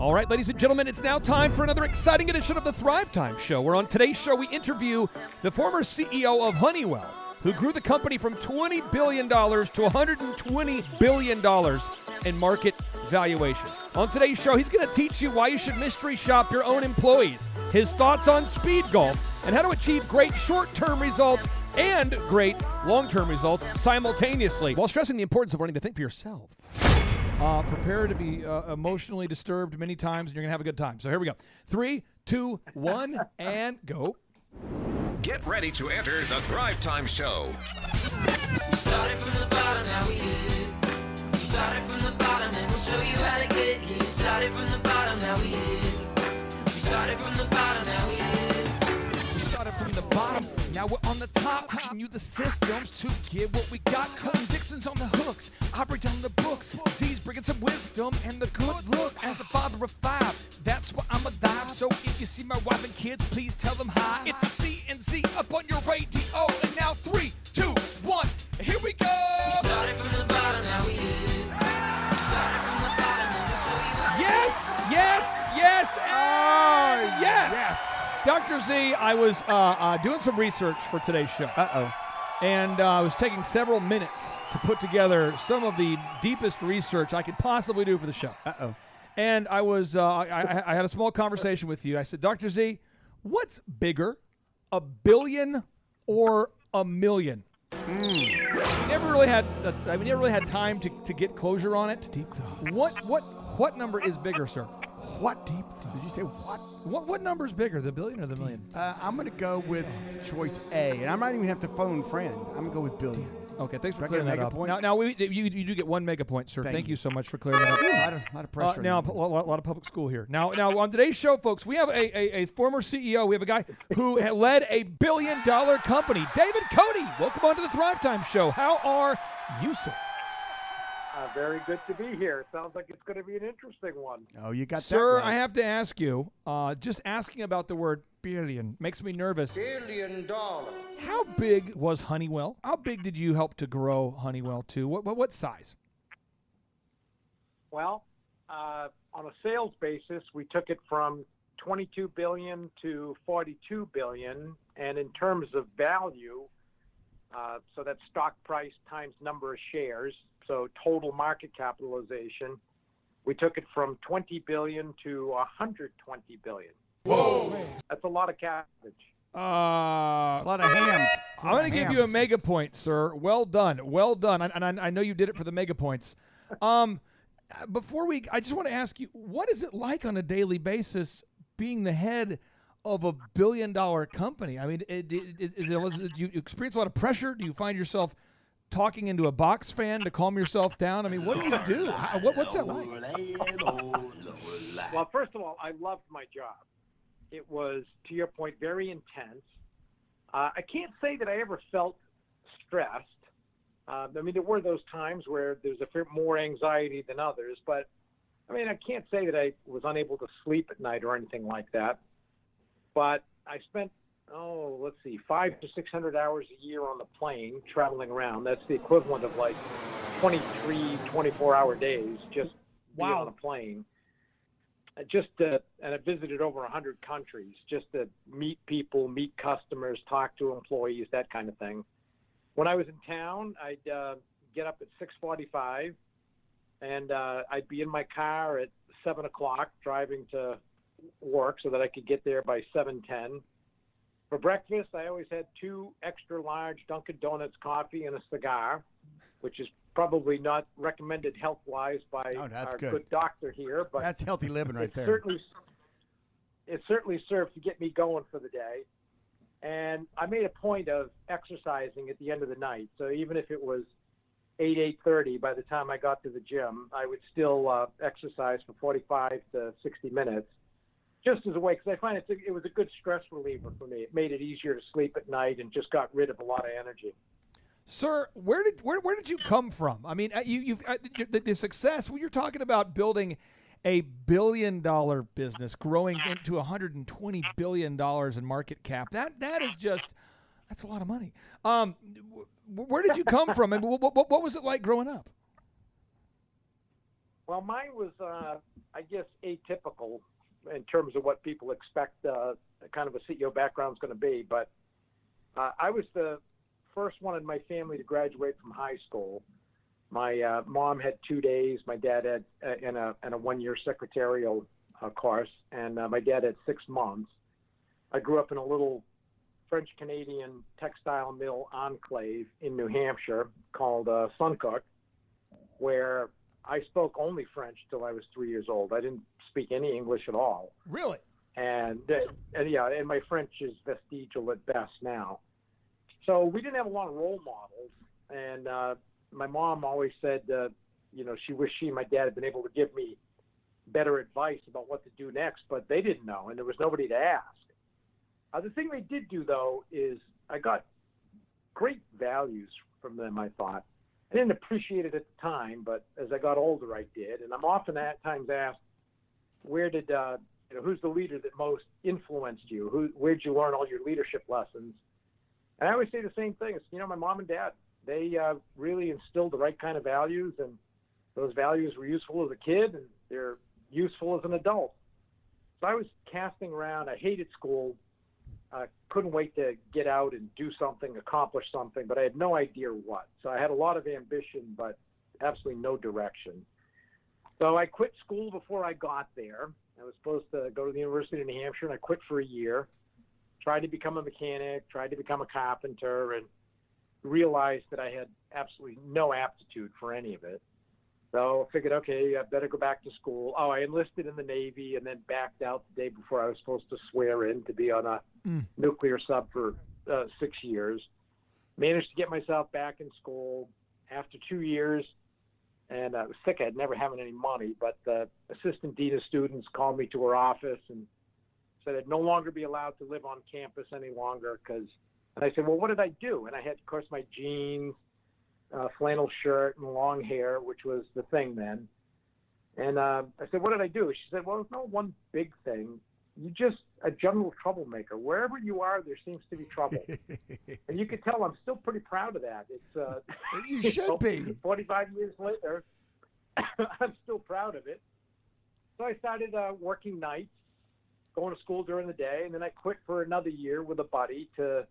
All right, ladies and gentlemen, it's now time for another exciting edition of the Thrive Time Show, where on today's show we interview the former CEO of Honeywell, who grew the company from $20 billion to $120 billion in market valuation. On today's show, he's going to teach you why you should mystery shop your own employees, his thoughts on speed golf, and how to achieve great short-term results and great long-term results simultaneously, while stressing the importance of learning to think for yourself. Prepare to be emotionally disturbed many times, and you're going to have a good time. So here we go. 3, 2, 1, and go. Get ready to enter the Thrive Time Show. We started from the bottom, now we hit. We started from the bottom, and we'll show you how to get here. Started from the bottom, now we hit. We started from the bottom, now we hit. We started from the bottom, now we're on the top, teaching you the systems to get what we got. Colton Dixon's on the hooks, I break down the books. Z's bringing some wisdom and the good looks. As the father of 5, that's why I'm alive. So if you see my wife and kids, please tell them hi. It's C&Z up on your radio, and now 3, 2, 1, here we go. We started from the bottom, now we hit. We started from the bottom, and we'll show you how to Yes, yes, yes, yes. Dr. Z, I was doing some research for today's show. And I was taking several minutes to put together some of the deepest research I could possibly do for the show. And I was I had a small conversation with you. I said, Dr. Z, what's bigger, $1 billion or $1 million? We never really had time to get closure on it. Deep thoughts. What number is bigger, sir? What deep thoughts? Did you say what? What number is bigger, the billion or the million? I'm going to go with choice A, and I might even have to phone friend. I'm going to go with billion. Okay, thanks for Do I clearing get a that up. mega point? Now you do get 1 mega point, sir. Thank you so much for clearing that up. A lot of pressure. Now, a lot of public school here. Now, on today's show, folks, we have a former CEO. We have a guy who led a $1 billion company, David Cote. Welcome on to the Thrive Time Show. How are you, sir? Very good to be here. Sounds like it's going to be an interesting one. Oh, you got that Sir, right. I have to ask you, just asking about the word billion makes me nervous. $1 billion. How big was Honeywell? How big did you help to grow Honeywell to? What size? Well, on a sales basis, we took it from $22 billion to $42 billion, and in terms of value, so that's stock price times number of shares, so total market capitalization, we took it from $20 billion to $120 billion. Whoa! That's a lot of cabbage. It's a lot of hams. I'm going to give you a mega point, sir. Well done. Well done. And I know you did it for the mega points. I just want to ask you, what is it like on a daily basis being the head of $1 billion company? I mean, do you experience a lot of pressure? Do you find yourself talking into a box fan to calm yourself down? I mean, what do you do? What's that like? Well, first of all, I loved my job. It was, to your point, very intense. I can't say that I ever felt stressed. I mean, there were those times where there's a bit more anxiety than others, but I mean, I can't say that I was unable to sleep at night or anything like that. But I spent, 500 to 600 hours a year on the plane traveling around. That's the equivalent of like 23, 24-hour days just being on a plane. And I visited over 100 countries just to meet people, meet customers, talk to employees, that kind of thing. When I was in town, I'd get up at 6:45, and I'd be in my car at 7 o'clock driving to work so that I could get there by 7:10. For breakfast, I always had 2 extra large Dunkin' Donuts coffee and a cigar, which is probably not recommended health-wise by our good doctor here. But that's healthy living right there. It certainly served to get me going for the day. And I made a point of exercising at the end of the night. So even if it was 8:30, by the time I got to the gym, I would still exercise for 45 to 60 minutes, just as a way, because I find it was a good stress reliever for me. It made it easier to sleep at night and just got rid of a lot of energy. Sir, where did you come from? I mean, the success, when you're talking about building a $1 billion business, growing into $120 billion in market cap, that's a lot of money. Where did you come from, and what was it like growing up? Well, mine was, I guess, atypical in terms of what people expect kind of a CEO background is going to be. But I was the first one in my family to graduate from high school. My mom had 2 days. My dad had in a one-year secretarial course, and my dad had 6 months. I grew up in a little French-Canadian textile mill enclave in New Hampshire called Suncook, where I spoke only French till I was 3 years old. I didn't speak any English at all. Really? And my French is vestigial at best now. So we didn't have a lot of role models. And my mom always said, she wished she and my dad had been able to give me better advice about what to do next, but they didn't know, and there was nobody to ask. The thing they did do, though, is I got great values from them, I thought. I didn't appreciate it at the time, but as I got older, I did. And I'm often at times asked, who's the leader that most influenced you? Where'd you learn all your leadership lessons? And I always say the same thing. It's, my mom and dad, they really instilled the right kind of values, and those values were useful as a kid, and they're useful as an adult. So I was casting around. I hated school. Couldn't wait to get out and do something, accomplish something, but I had no idea what. So I had a lot of ambition, but absolutely no direction. So I quit school before I got there. I was supposed to go to the University of New Hampshire, and I quit for a year, tried to become a mechanic, tried to become a carpenter, and realized that I had absolutely no aptitude for any of it. So I figured, okay, I better go back to school. Oh, I enlisted in the Navy and then backed out the day before I was supposed to swear in to be on a nuclear sub for 6 years. Managed to get myself back in school after 2 years, and I was sick. I'd never having any money, but the assistant dean of students called me to her office and said I'd no longer be allowed to live on campus any longer. And I said, well, what did I do? And I had, of course, my jeans, flannel shirt, and long hair, which was the thing then. And I said, what did I do? She said, well, it's not one big thing. You're just a general troublemaker. Wherever you are, there seems to be trouble. And you could tell I'm still pretty proud of that. It's you should be. 45 years later, I'm still proud of it. So I started working nights, going to school during the day, and then I quit for another year with a buddy to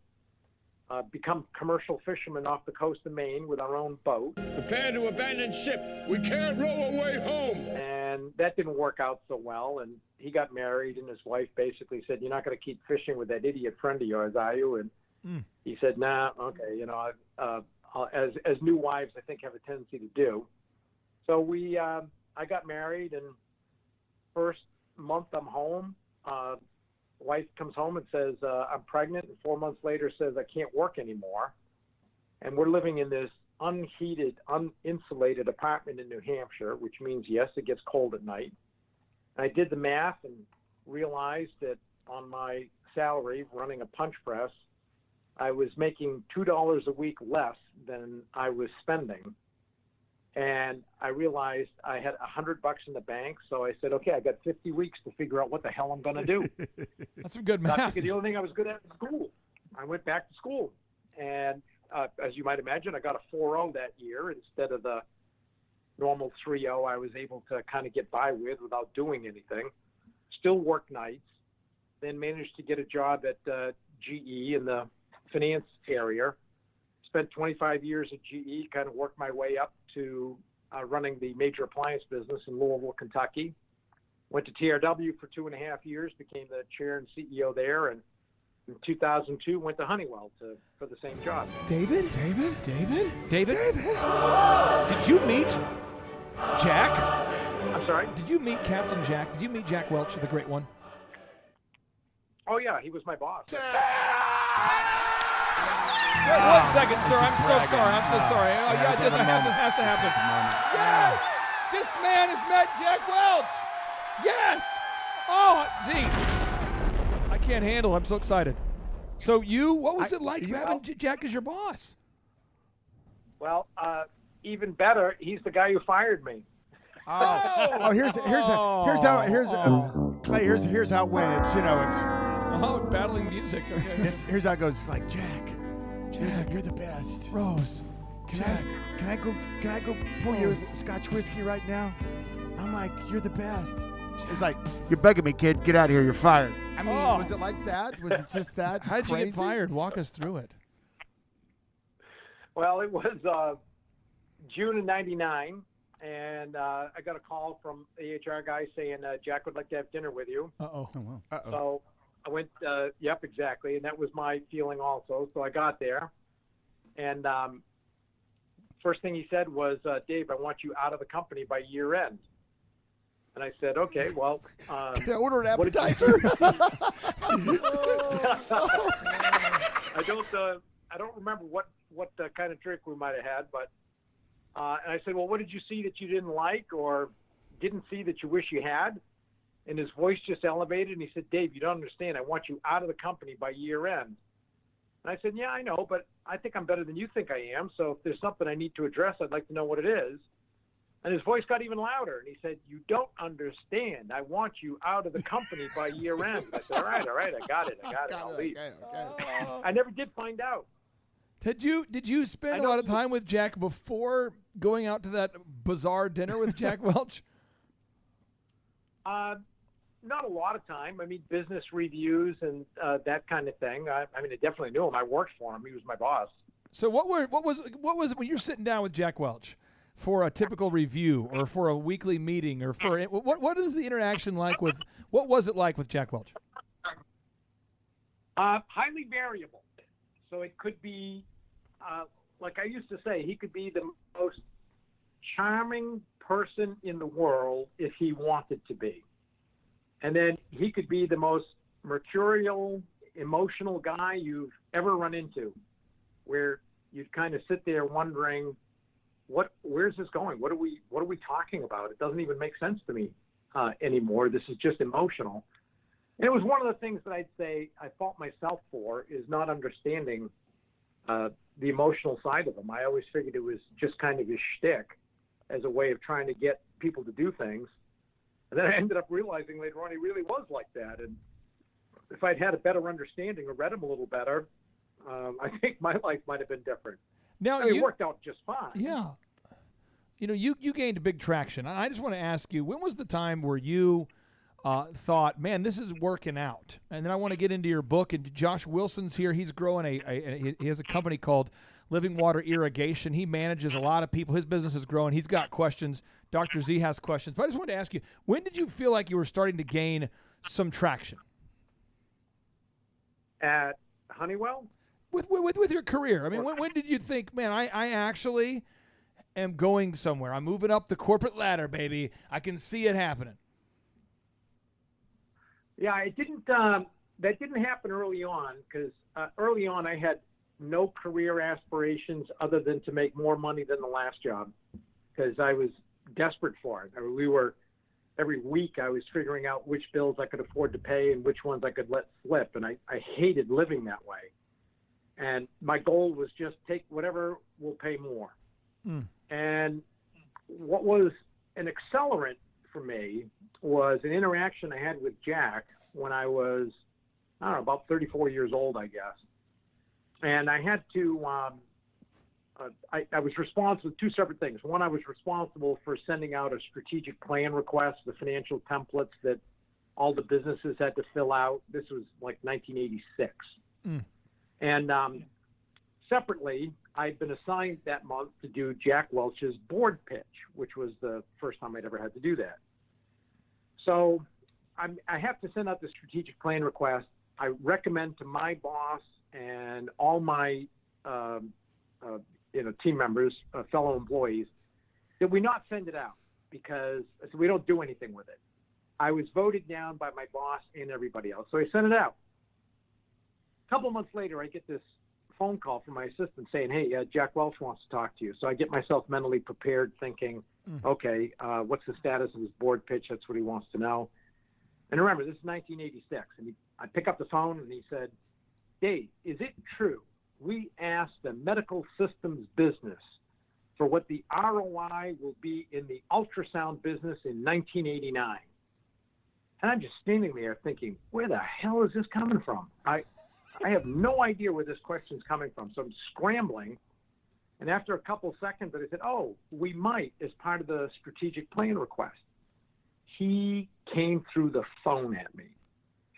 become commercial fishermen off the coast of Maine with our own boat. Prepare to abandon ship. We can't row away home. And that didn't work out so well. And he got married, and his wife basically said, you're not going to keep fishing with that idiot friend of yours, are you? And he said, nah, okay. As new wives, I think, have a tendency to do. So I got married, and first month I'm home, wife comes home and says, I'm pregnant, and 4 months later says I can't work anymore. And we're living in this unheated, uninsulated apartment in New Hampshire, which means, yes, it gets cold at night. And I did the math and realized that on my salary running a punch press, I was making $2 a week less than I was spending. And I realized I had $100 in the bank. So I said, okay, I got 50 weeks to figure out what the hell I'm going to do. That's some good math. The only thing I was good at was school. I went back to school. And as you might imagine, I got a 4.0 that year instead of the normal 3.0 I was able to kind of get by with without doing anything. Still worked nights. Then managed to get a job at GE in the finance area. Spent 25 years at GE, kind of worked my way up to running the major appliance business in Louisville, Kentucky. Went to TRW for 2.5 years, became the chair and CEO there, and in 2002 went to Honeywell for the same job. David? Did you meet Jack? I'm sorry? Did you meet Captain Jack? Did you meet Jack Welch, the great one? Oh, yeah, he was my boss. Wait 1 second, sir. I'm so sorry. Oh, yeah, this has to happen. Yes! This man has met Jack Welch! Yes! Oh, gee. I can't handle it. I'm so excited. So what was it like having Jack as your boss? Well, even better, he's the guy who fired me. Here's how it went. It's battling music. Okay. Here's how it goes. It's like, Jack, you're the best. Rose. Can I go pour you a Scotch whiskey right now? I'm like, you're the best. He's like, you're begging me, kid. Get out of here. You're fired. I mean, Oh. was it like that? Was it just that How did you crazy? get fired? Walk us through it. Well, it was June of '99, and I got a call from the HR guy saying Jack would like to have dinner with you. Uh-oh. Oh, wow. Uh-oh. So I went, yep, exactly, and that was my feeling also. So I got there, and first thing he said was, Dave, I want you out of the company by year end. And I said, okay, well. Can I order an what did you- appetizer? I don't remember what kind of trick we might have had, but and I said, well, what did you see that you didn't like or didn't see that you wish you had? And his voice just elevated, and he said, Dave, you don't understand. I want you out of the company by year end. And I said, yeah, I know, but I think I'm better than you think I am. So if there's something I need to address, I'd like to know what it is. And his voice got even louder, and he said, you don't understand. I want you out of the company by year end. I said, all right, I got it. I'll leave. Okay. I never did find out. Did you spend a lot of time with Jack before going out to that bizarre dinner with Jack Welch? Not a lot of time. I mean, business reviews and that kind of thing. I mean, I definitely knew him. I worked for him. He was my boss. So what was it when you're sitting down with Jack Welch for a typical review or for a weekly meeting or for what is the interaction like with what was it like with Jack Welch? Highly variable. So it could be, like I used to say, he could be the most charming person in the world if he wanted to be. And then he could be the most mercurial, emotional guy you've ever run into, where you'd kind of sit there wondering, where's this going? What are we talking about? It doesn't even make sense to me anymore. This is just emotional. And it was one of the things that I'd say I fault myself for is not understanding the emotional side of him. I always figured it was just kind of his shtick as a way of trying to get people to do things. And then I ended up realizing later on he really was like that. And if I'd had a better understanding or read him a little better, I think my life might have been different. Now It worked out just fine. Yeah. You know, you gained big traction. I just want to ask you, when was the time where you thought, man, this is working out? And then I want to get into your book. And Josh Wilson's here. He's growing he has a company called Living Water Irrigation. He manages a lot of people. His business is growing. He's got questions. Dr. Z has questions. But I just wanted to ask you, when did you feel like you were starting to gain some traction? At Honeywell? With your career. I mean, when did you think, man, I actually am going somewhere. I'm moving up the corporate ladder, baby. I can see it happening. Yeah, it didn't. That didn't happen early on because early on I had no career aspirations other than to make more money than the last job because I was desperate for it. I mean, every week I was figuring out which bills I could afford to pay and which ones I could let slip, and I hated living that way. And my goal was just take whatever will pay more. And what was an accelerant for me was an interaction I had with Jack when I was, I don't know, about 34 years old, I guess. And I had to, I was responsible for two separate things. One, I was responsible for sending out a strategic plan request, the financial templates that all the businesses had to fill out. This was like 1986. And separately, I'd been assigned that month to do Jack Welch's board pitch, which was the first time I'd ever had to do that. So I have to send out the strategic plan request. I recommend to my boss and all my team members, fellow employees, that we not send it out because we don't do anything with it. I was voted down by my boss and everybody else, so I sent it out. A couple months later, I get this phone call from my assistant saying, hey, Jack Welch wants to talk to you. So I get myself mentally prepared thinking, okay, what's the status of his board pitch? That's what he wants to know. And remember, this is 1986. And I pick up the phone and he said, Dave, is it true we asked the medical systems business for what the ROI will be in the ultrasound business in 1989? And I'm just standing there thinking, where the hell is this coming from? I have no idea where this question's coming from. So I'm scrambling. And after a couple seconds, I said, oh, we might as part of the strategic plan request. he came through the phone at me.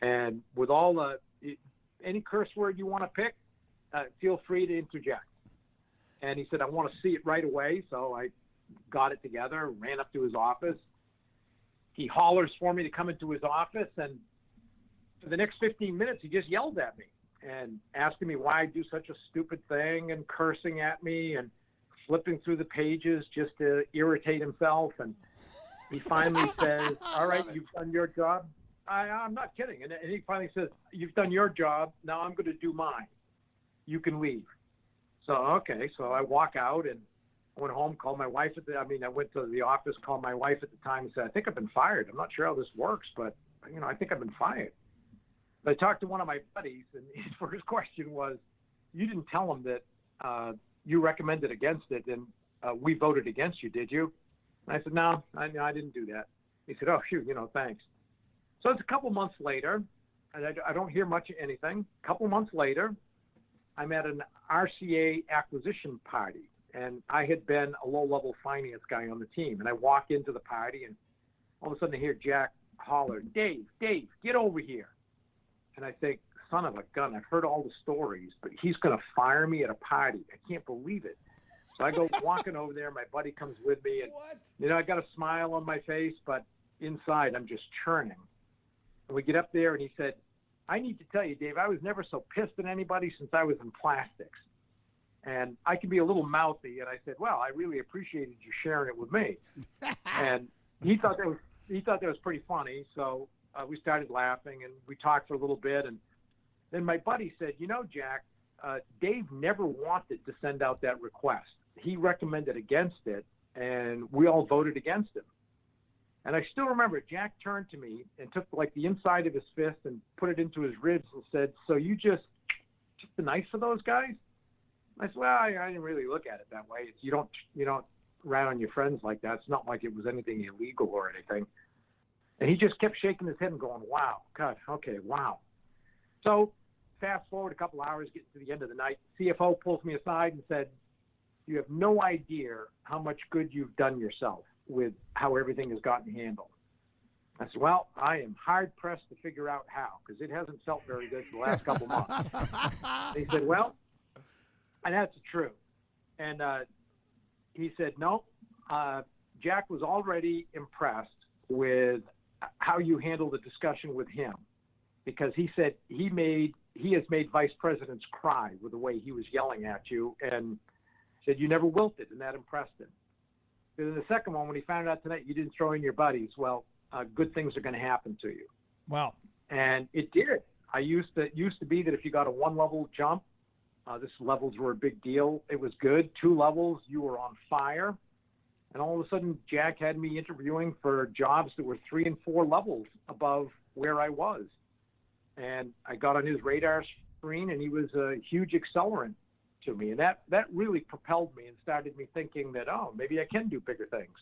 And with all any curse word you want to pick, feel free to interject. And he said, I want to see it right away. So I got it together, ran up to his office. He hollers for me to come into his office. And for the next 15 minutes, he just yelled at me and asking me why I do such a stupid thing and cursing at me and flipping through the pages just to irritate himself. And he finally says, all right, you've done your job. I'm not kidding. And he finally says, you've done your job. Now I'm going to do mine. You can leave. So, okay. So I walk out and I went home, called my wife I went to the office, called my wife at the time and said, I think I've been fired. I'm not sure how this works, but, I think I've been fired. But I talked to one of my buddies, and his first question was, you didn't tell him that you recommended against it, and we voted against you, did you? And I said, no, I didn't do that. He said, oh, shoot, thanks. So it's a couple months later, and I don't hear much of anything. A couple months later, I'm at an RCA acquisition party, and I had been a low-level finance guy on the team. And I walk into the party, and all of a sudden I hear Jack holler, Dave, get over here. And I think, son of a gun, I've heard all the stories, but he's going to fire me at a party. I can't believe it. So I go walking over there. My buddy comes with me, and I got a smile on my face, but inside I'm just churning. And we get up there, and he said, I need to tell you, Dave, I was never so pissed at anybody since I was in plastics. And I can be a little mouthy. And I said, well, I really appreciated you sharing it with me. And he thought that was pretty funny. So we started laughing, and we talked for a little bit. And then my buddy said, Jack, Dave never wanted to send out that request. He recommended against it, and we all voted against him. And I still remember Jack turned to me and took the inside of his fist and put it into his ribs and said, so you just took the knife for those guys? I said, well, I didn't really look at it that way. You don't rat on your friends like that. It's not like it was anything illegal or anything. And he just kept shaking his head and going, wow, God, okay, wow. So fast forward a couple hours, getting to the end of the night, CFO pulls me aside and said, you have no idea how much good you've done yourself with how everything has gotten handled. I said, well, I am hard-pressed to figure out how, because it hasn't felt very good for the last couple months. He said, well, and that's true. And he said, no, Jack was already impressed with how you handled the discussion with him, because he said he has made vice presidents cry with the way he was yelling at you, and said you never wilted, and that impressed him. And then the second one, when he found out tonight you didn't throw in your buddies, well, good things are going to happen to you. Wow. And it did. It used to be that if you got a one-level jump, this levels were a big deal. It was good. 2 levels, you were on fire. And all of a sudden, Jack had me interviewing for jobs that were 3 and 4 levels above where I was. And I got on his radar screen, and he was a huge accelerant to me. And that really propelled me and started me thinking that, maybe I can do bigger things.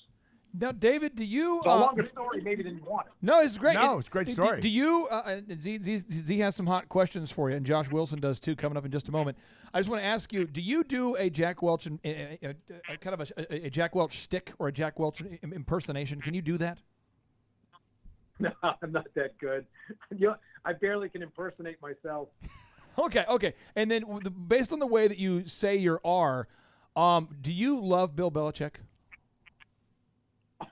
Now, David, do you... So a longer story, maybe didn't want it. No, it's great. No, it's a great story. Do you... Z has some hot questions for you, and Josh Wilson does too, coming up in just a moment. I just want to ask you, do you do a Jack Welch, kind of a Jack Welch stick or a Jack Welch impersonation? Can you do that? No, I'm not that good. I barely can impersonate myself. Okay. And then based on the way that you say your R, do you love Bill Belichick?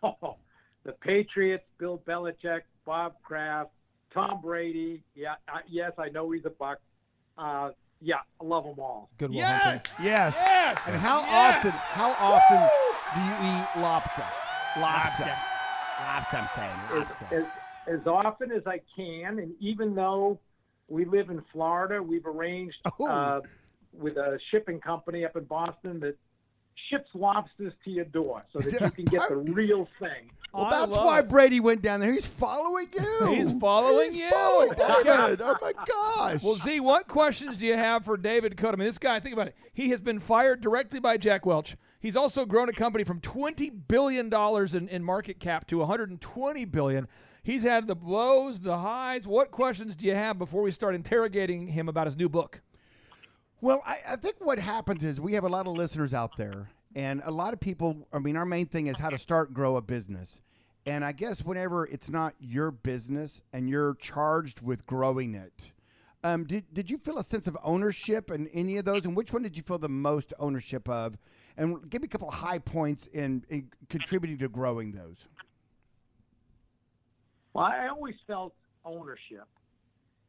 Oh, the Patriots, Bill Belichick, Bob Kraft, Tom Brady. Yeah, yes, I know he's a Buck. Yeah, I love them all. Good one, Yes! Hunter. Yes. Yes! And how Yes! often do you eat lobster? Lobster, I'm saying. Lobster. As often as I can, and even though we live in Florida, we've arranged with a shipping company up in Boston that ships lobsters to your door so that you can get the real thing. Well, that's why Brady went down there. He's following you. He's following you. Following David. Oh, my gosh. Well, Z, what questions do you have for David Cote? I mean, this guy, think about it. He has been fired directly by Jack Welch. He's also grown a company from $20 billion in market cap to $120 billion. He's had the lows, the highs. What questions do you have before we start interrogating him about his new book? Well, I think what happens is we have a lot of listeners out there, and a lot of people, I mean, our main thing is how to start, grow a business. And I guess whenever it's not your business and you're charged with growing it, did you feel a sense of ownership in any of those? And which one did you feel the most ownership of? And give me a couple of high points in contributing to growing those. Well, I always felt ownership.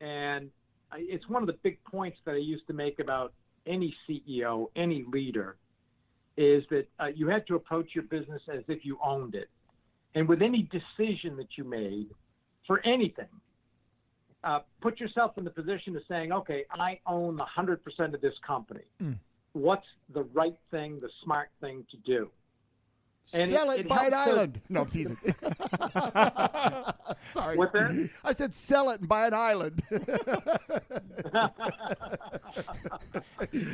And it's one of the big points that I used to make about any CEO, any leader, is that you had to approach your business as if you owned it. And with any decision that you made for anything, put yourself in the position of saying, okay, I own 100% of this company. What's the right thing, the smart thing to do? And sell it, buy an island. No, I'm teasing. Sorry. What's that? I said sell it and buy an island.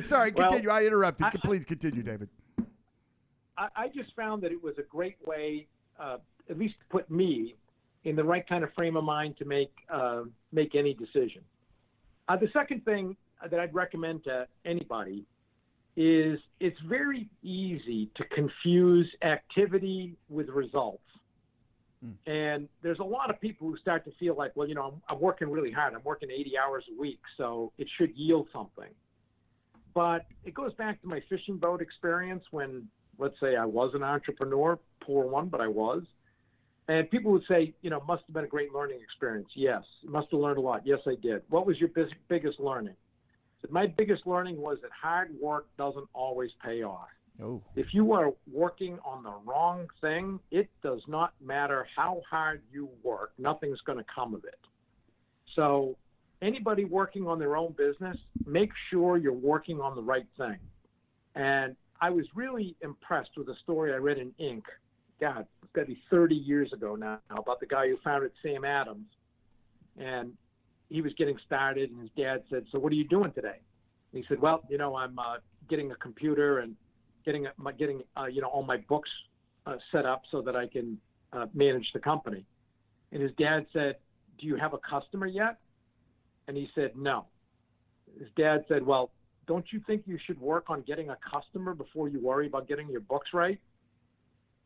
Sorry, continue. I interrupted. Please continue, David. I just found that it was a great way, at least to put me in the right kind of frame of mind to make any decision. The second thing that I'd recommend to anybody is it's very easy to confuse activity with results. And there's a lot of people who start to feel like, well, I'm working really hard. I'm working 80 hours a week, so it should yield something. But it goes back to my fishing boat experience when, let's say, I was an entrepreneur, poor one, but I was. And people would say, must have been a great learning experience. Yes. Must have learned a lot. Yes, I did. What was your biggest learning? My biggest learning was that hard work doesn't always pay off. Oh. If you are working on the wrong thing, it does not matter how hard you work. Nothing's going to come of it. So anybody working on their own business, make sure you're working on the right thing. And I was really impressed with a story I read in Inc. God, it's got to be 30 years ago now, about the guy who founded Sam Adams. And he was getting started, and his dad said, so what are you doing today? And he said, well, I'm getting a computer and getting all my books set up so that I can manage the company. And his dad said, do you have a customer yet? And he said, no. His dad said, well, don't you think you should work on getting a customer before you worry about getting your books right?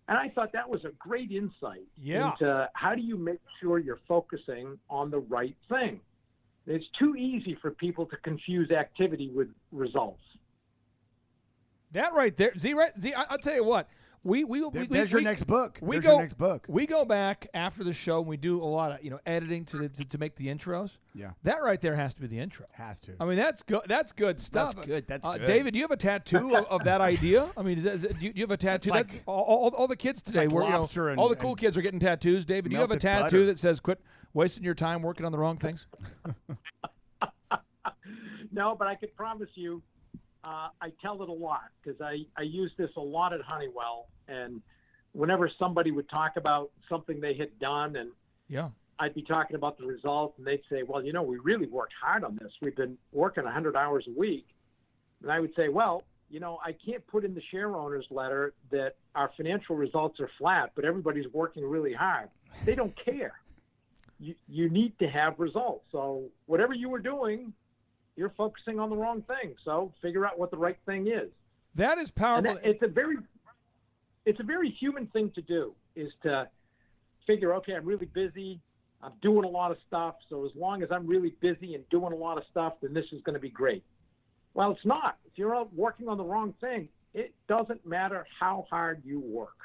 And I thought that was a great insight into how do you make sure you're focusing on the right thing. It's too easy for people to confuse activity with results. That right there, Z. I'll tell you what. There's your next book. Your next book. We go back after the show and we do a lot of editing to make the intros. Yeah, that right there has to be the intro. Has to. I mean, that's good. That's good stuff. That's good. That's good. David, do you have a tattoo of that idea? I mean, do you have a tattoo? Like, that all the kids today were all the cool kids are getting tattoos. David, do you have a tattoo that says "Quit wasting your time working on the wrong things"? No, but I can promise you. I tell it a lot because I use this a lot at Honeywell, and whenever somebody would talk about something they had done, and I'd be talking about the results, and they'd say, well, we really worked hard on this. We've been working 100 hours a week. And I would say, well, I can't put in the share owners letter that our financial results are flat, but everybody's working really hard. They don't care. You need to have results. So whatever you were doing, you're focusing on the wrong thing. So figure out what the right thing is. That is powerful. And it's a very human thing to do, is to figure, okay, I'm really busy. I'm doing a lot of stuff. So as long as I'm really busy and doing a lot of stuff, then this is going to be great. Well, it's not. If you're out working on the wrong thing, it doesn't matter how hard you work.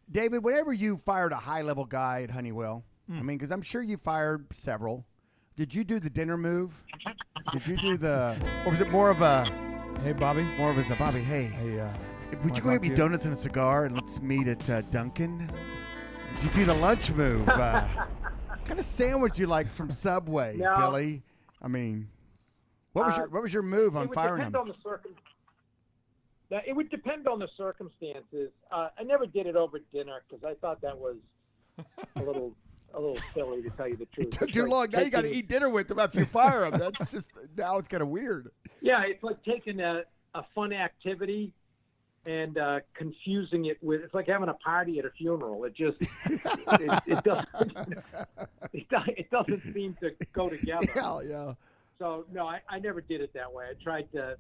David, whenever you fired a high-level guy at Honeywell, I mean, because I'm sure you fired several, did you do the dinner move? Did you do or was it more of a, hey, Bobby? More of a, Bobby, hey, would you go get me donuts and a cigar and let's meet at Dunkin'? Did you do the lunch move? What kind of sandwich you like from Subway, Billy? I mean, what was your move on firing him? It would depend on the circumstances. I never did it over dinner because I thought that was a little silly, to tell you the truth. It took too long. Now you got to eat dinner with them after you fire them. That's just, now it's kind of weird. Yeah, it's like taking a fun activity and confusing it with, it's like having a party at a funeral. It just it doesn't seem to go together. Yeah. So no, I never did it that way. I tried to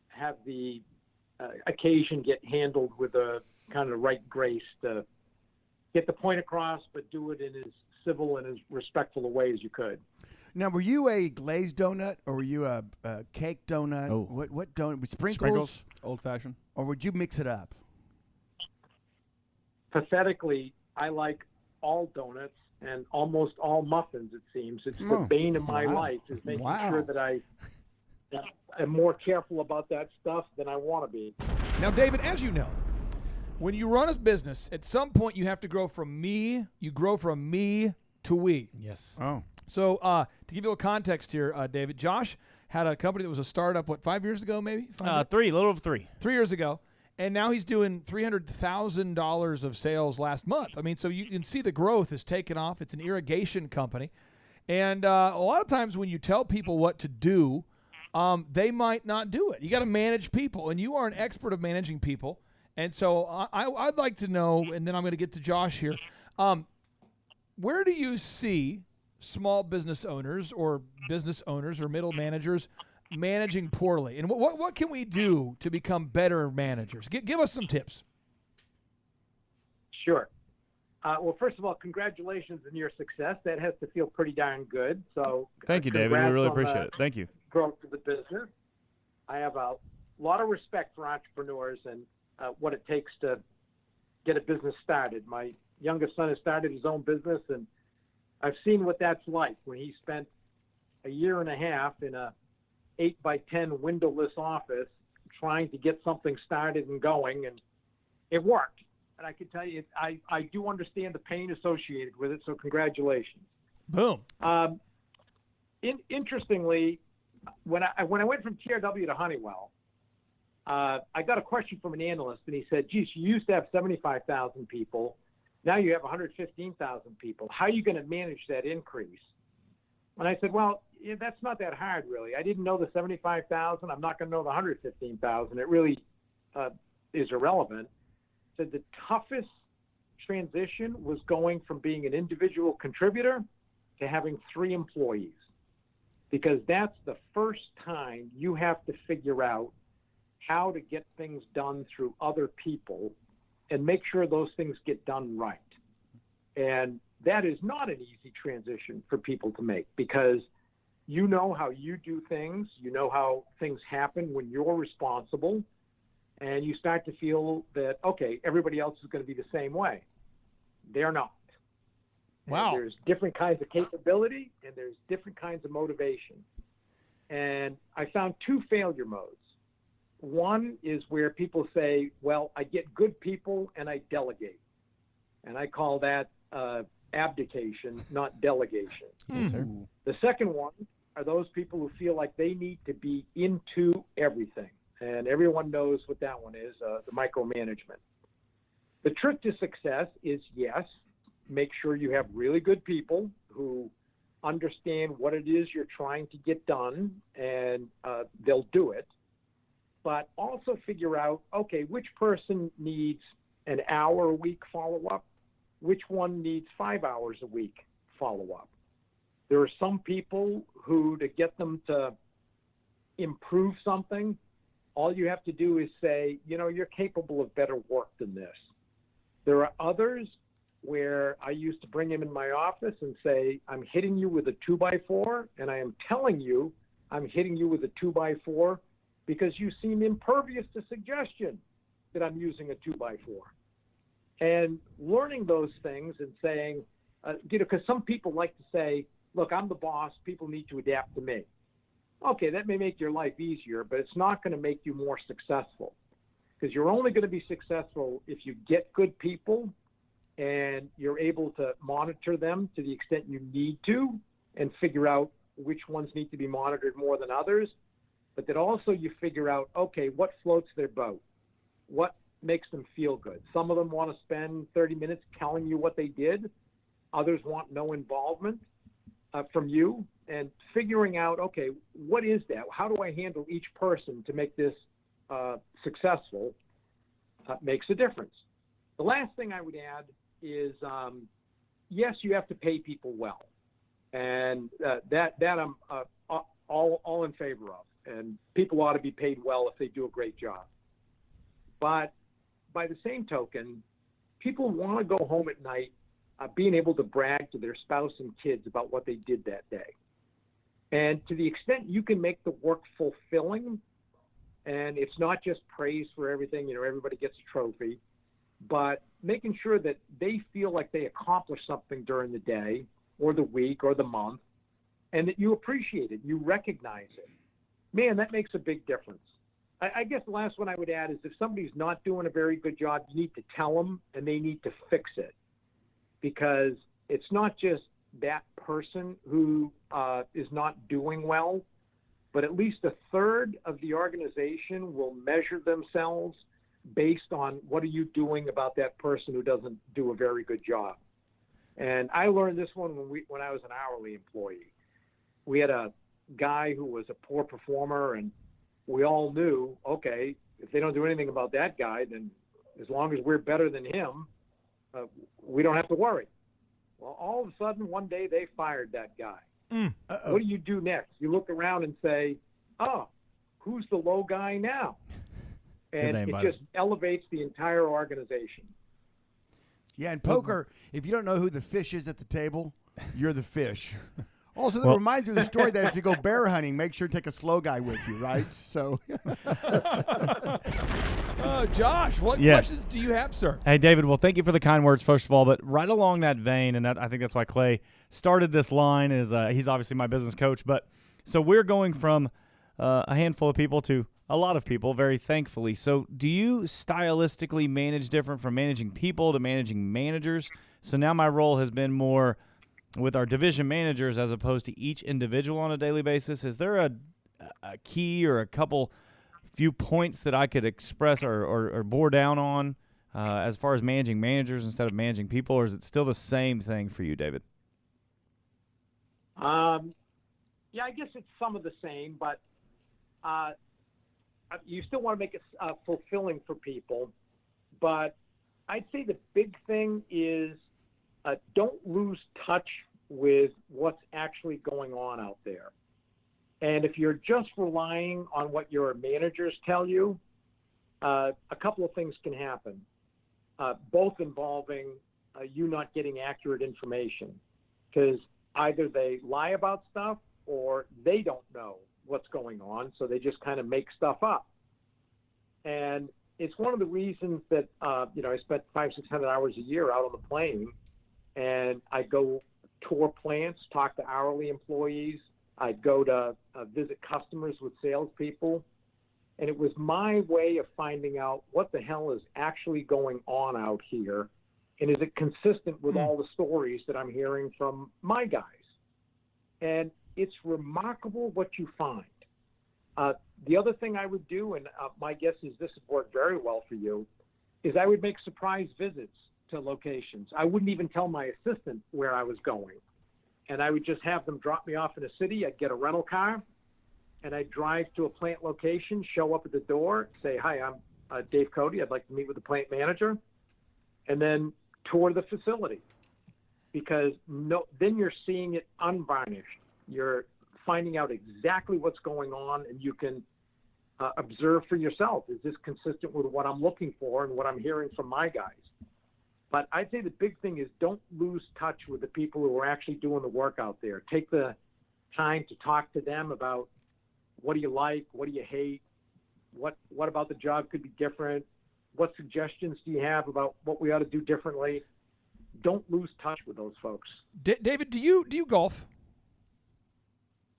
have the occasion get handled with a kind of right grace to get the point across, but do it in as civil and as respectful a way as you could. Now, were you a glazed donut or were you a cake donut? Oh. What donut? With sprinkles? Sprinkles, old fashioned. Or would you mix it up? Pathetically, I like all donuts and almost all muffins, it seems. It's the bane of my life is making sure that I am more careful about that stuff than I want to be. Now, David, as you know, when you run a business, at some point you have to grow from me to we. Yes. Oh. So to give you a little context here, David, Josh had a company that was a startup, 5 years ago maybe? 3, a little over 3. 3 years ago. And now he's doing $300,000 of sales last month. I mean, so you can see the growth is taken off. It's an irrigation company. And a lot of times when you tell people what to do, they might not do it. You got to manage people, and you are an expert of managing people. And so I'd like to know, and then I'm going to get to Josh here, where do you see small business owners or middle managers managing poorly? And what can we do to become better managers? Give us some tips. Sure. Well, first of all, congratulations on your success. That has to feel pretty darn good. So Thank you, David. We congrats really on appreciate the it. Thank you. growth of the business. I have a lot of respect for entrepreneurs and what it takes to get a business started. My youngest son has started his own business, and I've seen what that's like when he spent a year and a half in a 8x10 windowless office trying to get something started and going, and it worked. And I can tell you, I do understand the pain associated with it, so congratulations. Boom. Interestingly, when I went from TRW to Honeywell, I got a question from an analyst, and he said, geez, you used to have 75,000 people. Now you have 115,000 people. How are you going to manage that increase? And I said, well, yeah, that's not that hard, really. I didn't know the 75,000. I'm not going to know the 115,000. It really is irrelevant. So the toughest transition was going from being an individual contributor to having 3 employees, because that's the first time you have to figure out how to get things done through other people and make sure those things get done right. And that is not an easy transition for people to make, because you know how you do things, you know how things happen when you're responsible, and you start to feel that, okay, everybody else is going to be the same way. They're not. Wow. And there's different kinds of capability, and there's different kinds of motivation. And I found 2 failure modes. One is where people say, well, I get good people and I delegate. And I call that abdication, not delegation. Yes, sir. The second one are those people who feel like they need to be into everything. And everyone knows what that one is, the micromanagement. The trick to success is, yes, make sure you have really good people who understand what it is you're trying to get done, and they'll do it. But also figure out, okay, which person needs an hour a week follow-up? Which one needs 5 hours a week follow-up? There are some people who, to get them to improve something, all you have to do is say, you know, you're capable of better work than this. There are others where I used to bring him in my office and say, I'm hitting you with a 2x4, and I am telling you I'm hitting you with a 2x4 because you seem impervious to suggestion that I'm using a 2x4. And learning those things and saying, because some people like to say, look, I'm the boss, people need to adapt to me. Okay, that may make your life easier, but it's not going to make you more successful, because you're only going to be successful if you get good people and you're able to monitor them to the extent you need to and figure out which ones need to be monitored more than others. But that also you figure out, okay, what floats their boat? What makes them feel good? Some of them want to spend 30 minutes telling you what they did. Others want no involvement from you, and figuring out, okay, what is that? How do I handle each person to make this successful makes a difference. The last thing I would add is, yes, you have to pay people well. And that I'm all in favor of. And people ought to be paid well if they do a great job. But by the same token, people want to go home at night being able to brag to their spouse and kids about what they did that day. And to the extent you can make the work fulfilling, and it's not just praise for everything, everybody gets a trophy, but making sure that they feel like they accomplished something during the day or the week or the month, and that you appreciate it, you recognize it. Man, that makes a big difference. I guess the last one I would add is if somebody's not doing a very good job, you need to tell them and they need to fix it, because it's not just that person who is not doing well, but at least a third of the organization will measure themselves based on what are you doing about that person who doesn't do a very good job. And I learned this one when I was an hourly employee. We had a guy who was a poor performer, and we all knew, okay, if they don't do anything about that guy, then as long as we're better than him, we don't have to worry. Well, all of a sudden, one day they fired that guy. What do you do next? You look around and say, oh, who's the low guy now? And it just elevates the entire organization. Yeah, in poker, if you don't know who the fish is at the table, you're the fish. Also, that reminds me of the story that if you go bear hunting, make sure to take a slow guy with you, right? So, Josh, what questions do you have, sir? Hey, David, well, thank you for the kind words, first of all. But right along that vein, and I think that's why Clay started this line, is he's obviously my business coach. But so we're going from a handful of people to a lot of people, very thankfully. So do you stylistically manage different from managing people to managing managers? So now my role has been more with our division managers as opposed to each individual on a daily basis. Is there a key or a few points that I could express or bore down on as far as managing managers instead of managing people, or is it still the same thing for you, David? Yeah, I guess it's some of the same, but you still want to make it fulfilling for people. But I'd say the big thing is don't lose touch with what's actually going on out there. And if you're just relying on what your managers tell you, a couple of things can happen, both involving you not getting accurate information, because either they lie about stuff or they don't know what's going on, so they just kind of make stuff up. And it's one of the reasons that, I spent 500-600 hours a year out on the plane, and I go tour plants, talk to hourly employees. I'd go to visit customers with salespeople. And it was my way of finding out what the hell is actually going on out here, and is it consistent with all the stories that I'm hearing from my guys? And it's remarkable what you find. The other thing I would do, and my guess is this would work very well for you, is I would make surprise visits to locations. I wouldn't even tell my assistant where I was going. And I would just have them drop me off in a city. I'd get a rental car, and I'd drive to a plant location, show up at the door, say, hi, I'm Dave Cote. I'd like to meet with the plant manager, and then tour the facility. Because then you're seeing it unvarnished. You're finding out exactly what's going on, and you can observe for yourself. Is this consistent with what I'm looking for and what I'm hearing from my guys? But I'd say the big thing is don't lose touch with the people who are actually doing the work out there. Take the time to talk to them about what do you like, what do you hate, what about the job could be different, what suggestions do you have about what we ought to do differently. Don't lose touch with those folks. David, do you golf?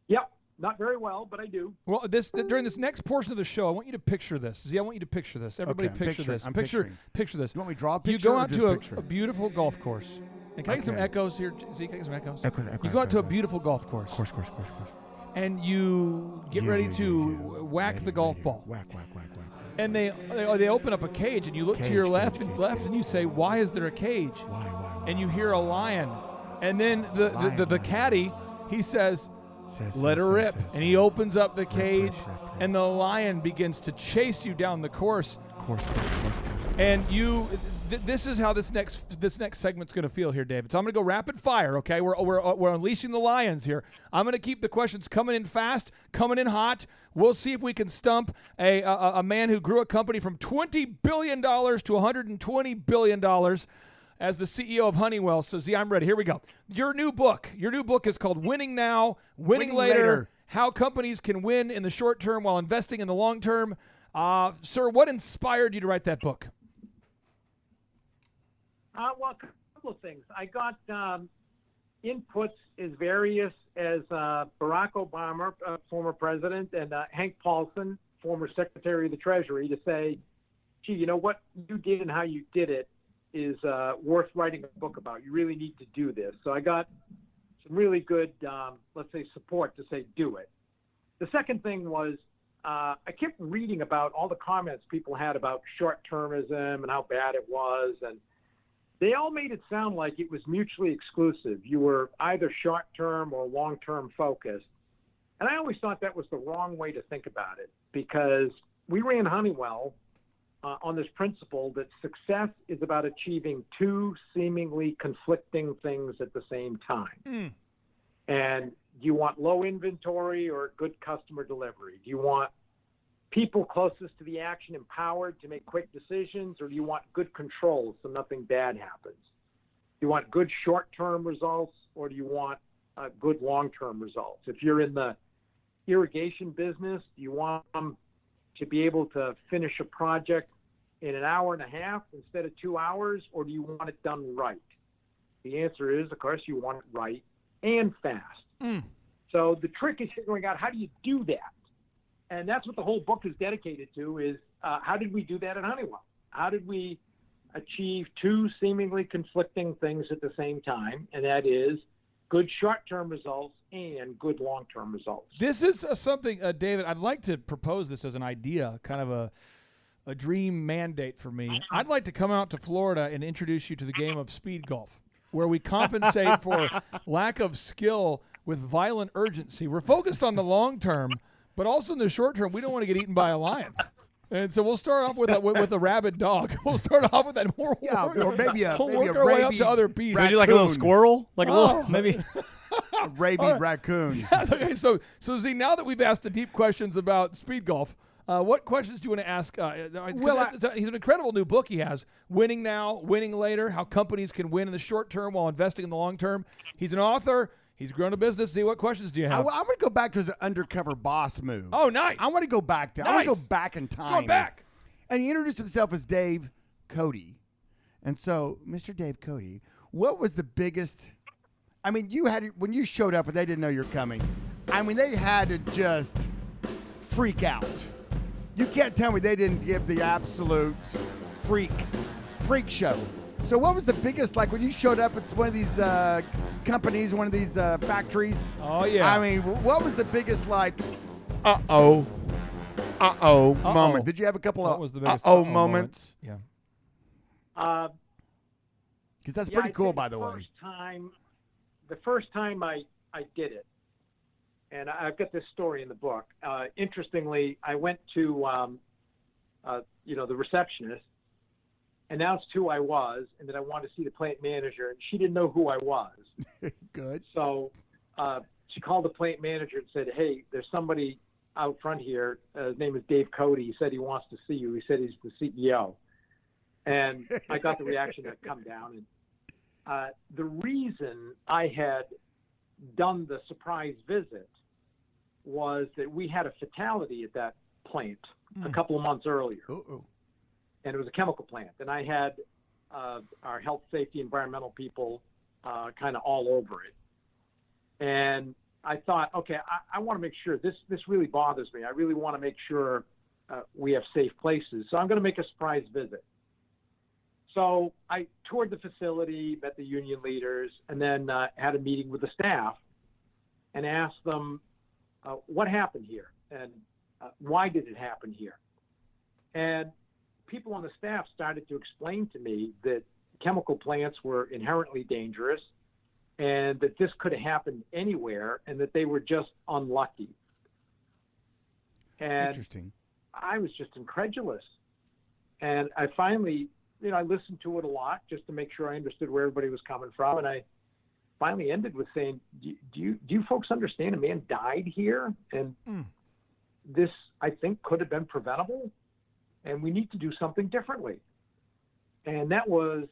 Yep. Not very well, but I do. Well, during this next portion of the show, I want you to picture this. See, I want you to picture this. Everybody picture this. Picture this. You want me to draw a picture? You go out to picture? a beautiful golf course. And can I get some echoes here? See, can I get some echoes? Echo, you go out to a beautiful golf course. Course. And you get ready to whack the golf ball. Whack. And they open up a cage, and you look to your left, and you say, why is there a cage? Why? And you hear a lion. And then the caddy, he says, let her rip. And he opens up the cage, and the lion begins to chase you down the course. And this is how this next segment's going to feel here, David. So I'm going to go rapid fire. Okay, we're unleashing the lions here. I'm going to keep the questions coming in fast, coming in hot. We'll see if we can stump a man who grew a company from $20 billion to $120 billion as the CEO of Honeywell. So Z, I'm ready. Here we go. Your new book is called Winning Now, Winning Later. How companies can win in the short term while investing in the long term. Sir, what inspired you to write that book? Well, a couple of things. I got inputs as various as Barack Obama, former president, and Hank Paulson, former Secretary of the Treasury, to say, gee, you know what you did and how you did it is worth writing a book about. You really need to do this. So I got some really good, let's say, support to say do it. The second thing was I kept reading about all the comments people had about short-termism and how bad it was, and they all made it sound like it was mutually exclusive. You were either short-term or long-term focused. And I always thought that was the wrong way to think about it, because we ran Honeywell on this principle that success is about achieving two seemingly conflicting things at the same time. And do you want low inventory or good customer delivery? Do you want people closest to the action empowered to make quick decisions, or do you want good control so nothing bad happens? Do you want good short-term results, or do you want good long-term results? If you're in the irrigation business, do you want them to be able to finish a project in an hour and a half instead of 2 hours, or do you want it done right? The answer is, of course, you want it right and fast. So the trick is figuring out, how do you do that? And that's what the whole book is dedicated to, is how did we do that at Honeywell? How did we achieve two seemingly conflicting things at the same time? And that is good short-term results and good long-term results. This is something, David, I'd like to propose this as an idea, kind of a dream mandate for me. I'd like to come out to Florida and introduce you to the game of speed golf, where we compensate for lack of skill with violent urgency. We're focused on the long term, but also in the short term, we don't want to get eaten by a lion. And so we'll start off with a rabid dog. We'll start off with that. Or maybe a work our way up to other beasts. Maybe like a little squirrel, like a little maybe a rabid raccoon. Okay, so Z, now that we've asked the deep questions about speed golf, what questions do you want to ask? He's an incredible new book he has, Winning Now, Winning Later, How Companies Can Win in the Short Term While Investing in the Long Term. He's an author. He's grown a business. Z, what questions do you have? I'm going to go back to his undercover boss move. Oh, nice. I want to go back there. Nice. I want to go back in time. Go back. And he introduced himself as Dave Cote. And so, Mr. Dave Cote, what was the biggest... I mean, when you showed up and they didn't know you're coming, I mean, they had to just freak out. You can't tell me they didn't give the absolute freak show. So what was the biggest, like when you showed up at one of these companies, one of these factories? Oh, yeah. I mean, what was the biggest, like, uh-oh moment? Did you have a couple of uh-oh moments? Yeah. Because that's pretty cool, by the way. The first time I did it, and I've got this story in the book. Interestingly, I went to, the receptionist, announced who I was, and that I wanted to see the plant manager, and she didn't know who I was. Good. So she called the plant manager and said, hey, there's somebody out front here. His name is Dave Cote. He said he wants to see you. He said he's the CEO. And I got the reaction that come down. And the reason I had done the surprise visit was that we had a fatality at that plant a couple of months earlier. Uh-oh. And it was a chemical plant. And I had our health, safety, environmental people kind of all over it. And I thought, okay, I want to make sure this really bothers me. I really want to make sure we have safe places. So I'm going to make a surprise visit. So I toured the facility, met the union leaders, and then had a meeting with the staff and asked them what happened here and why did it happen here. And people on the staff started to explain to me that chemical plants were inherently dangerous and that this could have happened anywhere and that they were just unlucky. And interesting. I was just incredulous. And I finally I listened to it a lot just to make sure I understood where everybody was coming from. And I finally ended with saying, do you folks understand a man died here? And this, I think, could have been preventable, and we need to do something differently. And that was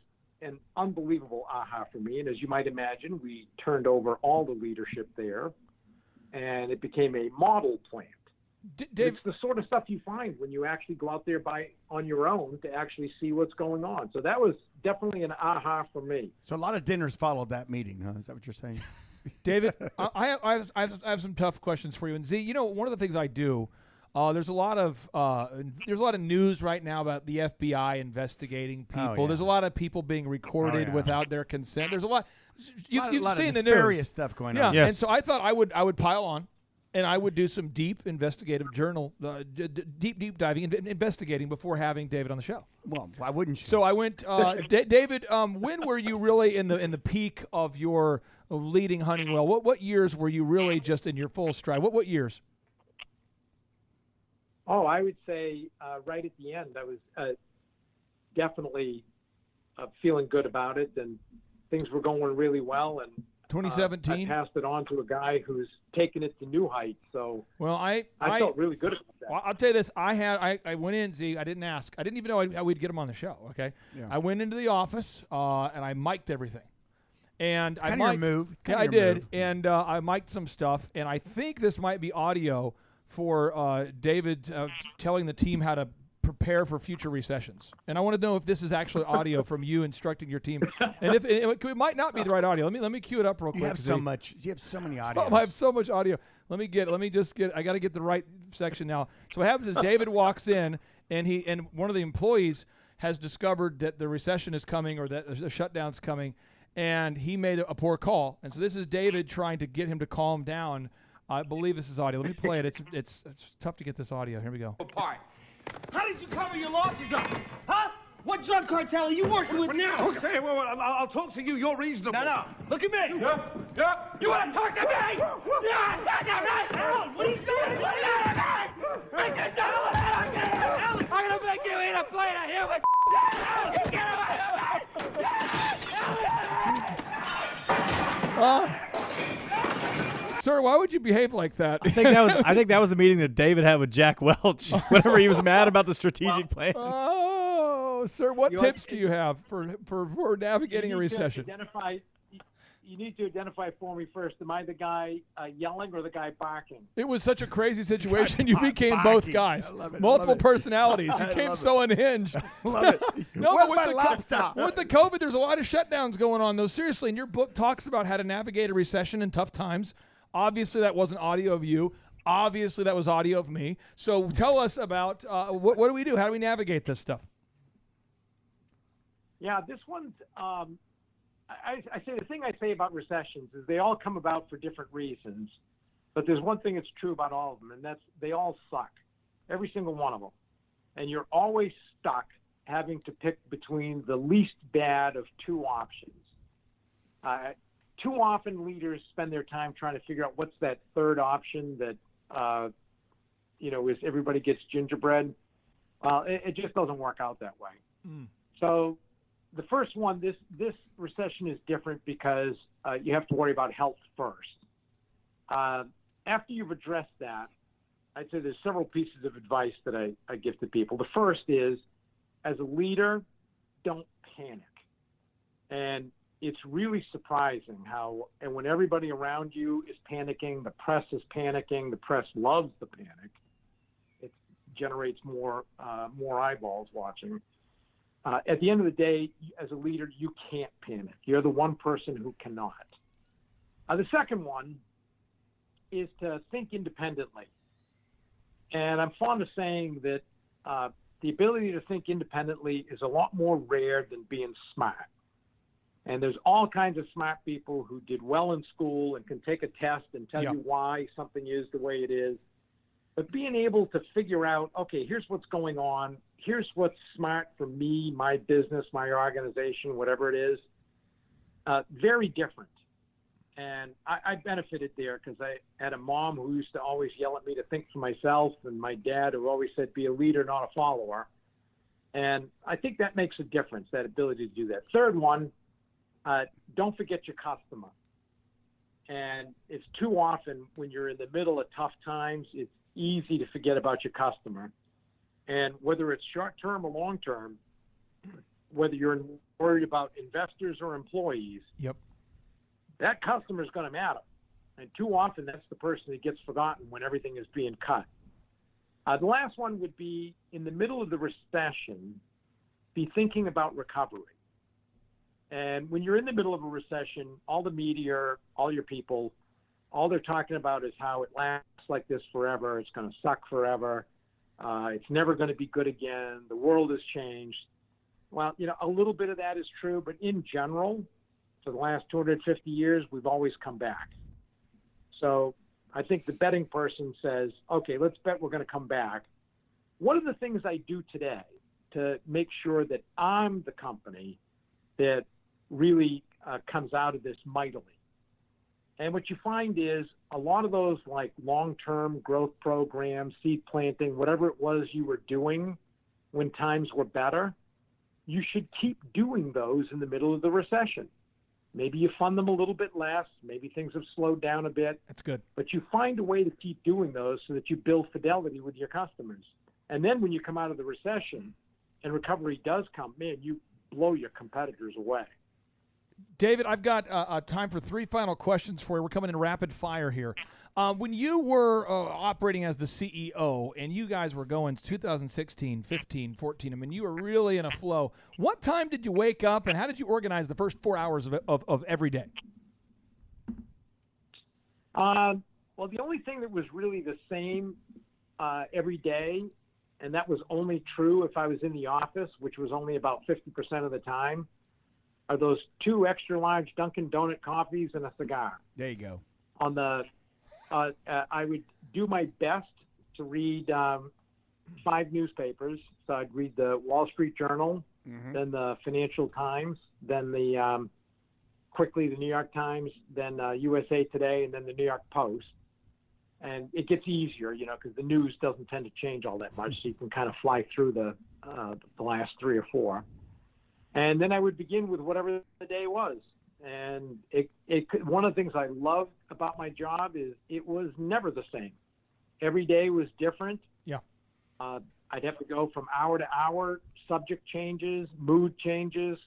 an unbelievable aha for me. And as you might imagine, we turned over all the leadership there, and it became a model plant. Dave, it's the sort of stuff you find when you actually go out there on your own to actually see what's going on. So that was definitely an aha for me. So a lot of dinners followed that meeting, huh? Is that what you're saying? David, I have some tough questions for you. And Z, one of the things I do, there's a lot of news right now about the FBI investigating people. Oh, yeah. There's a lot of people being recorded without their consent. There's a lot. You've seen the nefarious news stuff going yeah. on. Yes. And so I thought I would pile on. And I would do some deep investigative deep diving, investigating before having David on the show. Well, why wouldn't you? So I went, David. When were you really in the peak of your leading Honeywell? What years were you really just in your full stride? What years? Oh, I would say right at the end. I was definitely feeling good about it, and things were going really well. And 2017. I passed it on to a guy who's taken it to new heights. So I felt really good about that. Well, I'll tell you this. I went in, Z. I didn't ask. I didn't even know how we'd get him on the show. Okay. Yeah. I went into the office and I mic'd everything. And I kind of mic'd, your move. Yeah, I did. And I mic'd some stuff. And I think this might be audio for David telling the team how to prepare for future recessions. And I want to know if this is actually audio from you instructing your team. And if it might not be the right audio. Let me cue it up real quick. You have so much. You have so many audios. I have so much audio. Let me just get. I got to get the right section now. So what happens is David walks in, and one of the employees has discovered that the recession is coming or that a shutdown's coming, and he made a poor call. And so this is David trying to get him to calm down. I believe this is audio. Let me play it. It's tough to get this audio. Here we go. Apart. How did you cover your losses up? Huh? What drug cartel are you working with now? Okay, well, I'll talk to you. You're reasonable. No. Look at me. Yeah. You want to talk to me? Yeah. What are you doing? I'm going to make you eat a plate of human. Get away from me. Sir, why would you behave like that? I think that was the meeting that David had with Jack Welch whenever he was mad about the strategic plan. Oh, sir, what tips do you have for navigating a recession? You need to identify for me first. Am I the guy yelling or the guy barking? It was such a crazy situation. You became both guys. I love it. Multiple personalities. You came so unhinged. Love it. No, Where's but my with laptop? With the COVID, there's a lot of shutdowns going on, though. Seriously, and your book talks about how to navigate a recession in tough times. Obviously, that wasn't audio of you. Obviously, that was audio of me. So tell us about what do we do? How do we navigate this stuff? Yeah, this one's I say the thing I say about recessions is they all come about for different reasons, but there's one thing that's true about all of them, and that's they all suck, every single one of them. And you're always stuck having to pick between the least bad of two options. Too often leaders spend their time trying to figure out what's that third option that, is everybody gets gingerbread. It just doesn't work out that way. So the first one, this recession is different because you have to worry about health first. After you've addressed that, I'd say there's several pieces of advice that I give to people. The first is, as a leader, don't panic. And it's really surprising how, and when everybody around you is panicking, the press is panicking, the press loves the panic. It generates more eyeballs watching. At the end of the day, as a leader, you can't panic. You're the one person who cannot. The second one is to think independently. And I'm fond of saying that the ability to think independently is a lot more rare than being smart. And there's all kinds of smart people who did well in school and can take a test and tell you why something is the way it is. But being able to figure out, okay, here's what's going on. Here's what's smart for me, my business, my organization, whatever it is. Very different. And I benefited there because I had a mom who used to always yell at me to think for myself, and my dad who always said, be a leader, not a follower. And I think that makes a difference, that ability to do that. Third one, don't forget your customer. And it's too often when you're in the middle of tough times, it's easy to forget about your customer. And whether it's short-term or long-term, whether you're worried about investors or employees, Yep. that customer is going to matter. And too often, that's the person that gets forgotten when everything is being cut. The last one would be, in the middle of the recession, be thinking about recovery. And when you're in the middle of a recession, all the media, all your people, all they're talking about is how it lasts like this forever. It's going to suck forever. It's never going to be good again. The world has changed. Well, a little bit of that is true, but in general, for the last 250 years, we've always come back. So I think the betting person says, okay, let's bet we're going to come back. What are the things I do today to make sure that I'm the company that really comes out of this mightily? And what you find is a lot of those like long-term growth programs, seed planting, whatever it was you were doing when times were better, you should keep doing those in the middle of the recession. Maybe you fund them a little bit less. Maybe things have slowed down a bit. That's good. But you find a way to keep doing those so that you build fidelity with your customers. And then when you come out of the recession and recovery does come, man, you blow your competitors away. David, I've got time for 3 final questions for you. We're coming in rapid fire here. When you were operating as the CEO and you guys were going 2016, 15, 14, I mean, you were really in a flow. What time did you wake up and how did you organize the first 4 hours of every day? Well, the only thing that was really the same every day, and that was only true if I was in the office, which was only about 50% of the time, are those 2 extra large Dunkin' Donut coffees and a cigar. There you go. On the, I would do my best to read 5 newspapers. So I'd read the Wall Street Journal, then the Financial Times, then quickly the New York Times, then USA Today, and then the New York Post. And it gets easier, because the news doesn't tend to change all that much, so you can kind of fly through the last 3 or 4. And then I would begin with whatever the day was. And one of the things I loved about my job is it was never the same. Every day was different. Yeah. I'd have to go from hour to hour, subject changes, mood changes.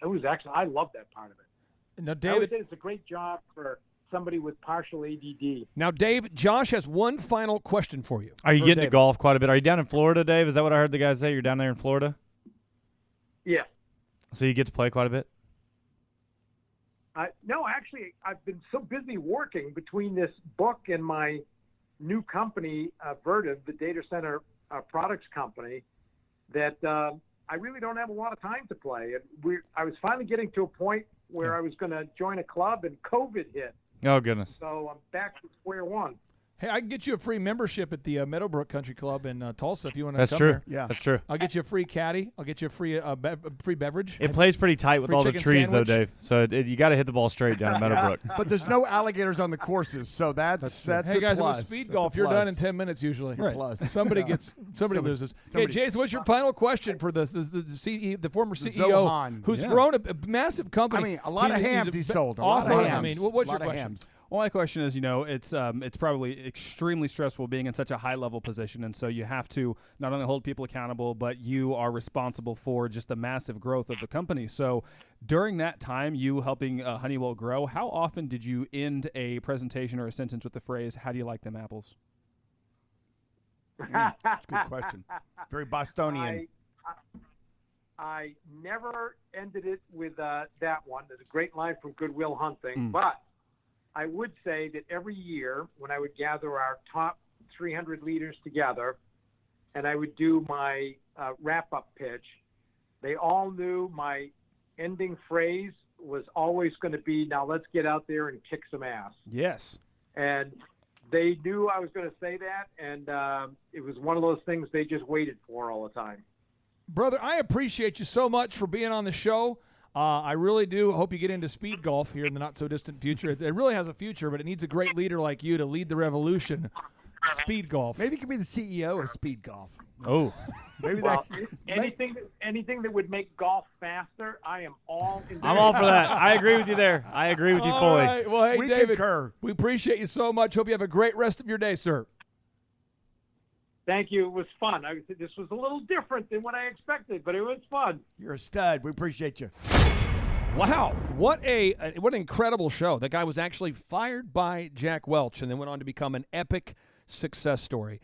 I loved that part of it. Now, I would David, say it's a great job for somebody with partial ADD. Now, Dave, Josh has one final question for you. Are you For getting to David. golf quite a bit? Are you down in Florida, Dave? Is that what I heard the guys say? You're down there in Florida? Yeah. So you get to play quite a bit? No, actually, I've been so busy working between this book and my new company, Vertiv, the data center products company, that I really don't have a lot of time to play. I was finally getting to a point where I was going to join a club, and COVID hit. Oh, goodness. So I'm back to square one. Hey, I can get you a free membership at the Meadowbrook Country Club in Tulsa if you want to That's come true. there. Yeah. That's true. I'll get you a free caddy. I'll get you a free free beverage. It plays pretty tight with Free all the chicken trees, sandwich. though, Dave. So you got to hit the ball straight down at Meadowbrook. But there's no alligators on the courses, so that's Hey a guys, plus. with speed That's golf, a you're plus. done in 10 minutes usually. Right. Plus. Somebody loses. Hey, Jason, what's your final question for the former CEO Zohan. who's Yeah. grown a massive company? I mean, a lot of hams he sold. A lot Awful. of hams. I mean, what's a your lot of question? hams. Well, my question is, it's probably extremely stressful being in such a high-level position, and so you have to not only hold people accountable, but you are responsible for just the massive growth of the company. So during that time, you helping Honeywell grow, how often did you end a presentation or a sentence with the phrase, "How do you like them apples"? That's a good question. Very Bostonian. I never ended it with that one. There's a great line from Good Will Hunting, but I would say that every year when I would gather our top 300 leaders together and I would do my wrap-up pitch, they all knew my ending phrase was always going to be, now let's get out there and kick some ass. Yes. And they knew I was going to say that, and it was one of those things they just waited for all the time. Brother, I appreciate you so much for being on the show. I really do hope you get into speed golf here in the not-so-distant future. It really has a future, but it needs a great leader like you to lead the revolution Speed golf. Maybe you could be the CEO of speed golf. Oh, Maybe Well, that. anything that would make golf faster, I am all in. I'm all for that. I agree with you there. I agree with you All fully. right. Well, hey, We David, concur. we appreciate you so much. Hope you have a great rest of your day, sir. Thank you. It was fun. This was a little different than what I expected, but it was fun. You're a stud. We appreciate you. Wow, what an incredible show. The guy was actually fired by Jack Welch and then went on to become an epic success story.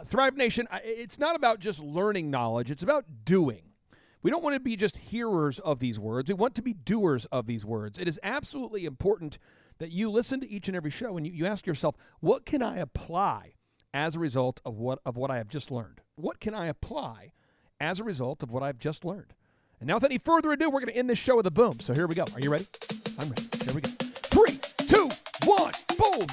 Thrive Nation, it's not about just learning knowledge. It's about doing. We don't want to be just hearers of these words. We want to be doers of these words. It is absolutely important that you listen to each and every show and you ask yourself, what can I apply as a result of what I have just learned? What can I apply as a result of what I've just learned? And now, without any further ado, we're going to end this show with a boom. So here we go. Are you ready? I'm ready. Here we go. 3, 2, 1, boom.